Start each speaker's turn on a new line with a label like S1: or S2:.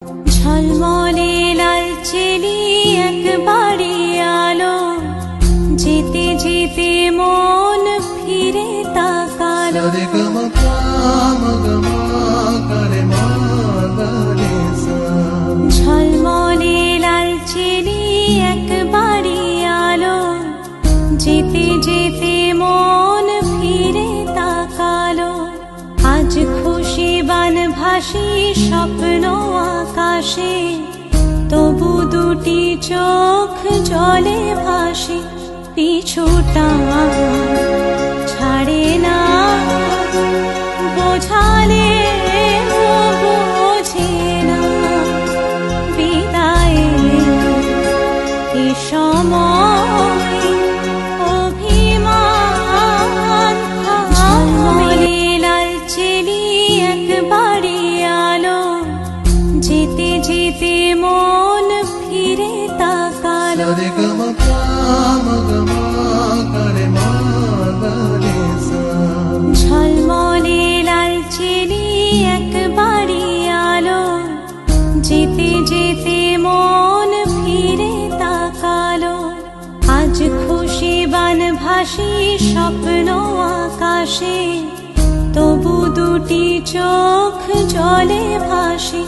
S1: ঝলমলে লাল চেলি একবারে আলো, যেতে যেতে মন ফিরে তাকালো। ঝলমলে লাল চেলি একবারে আলো, যেতে যেতে মন ফিরে তাকালো। আজ খুশি বান ভাসি স্বপ্ন আকাশে, তবু দুটি চোখ জলে ভাসে। পিছুটা ছাড়ে না, বোঝালে বোঝে না। বিদায়ের এ সময় অভিমান, ঝলমলে লাল চেলি একবারে আলো, যেতে যেতে মন ফিরে তাকালো। ঝলমলে লাল চেলি একবারে আলো, যেতে যেতে মন ফিরে তাকালো। আজ খুশি বান ভাসি স্বপ্ন আকাশে, তবু দুটি চোখ জলে ভাসে।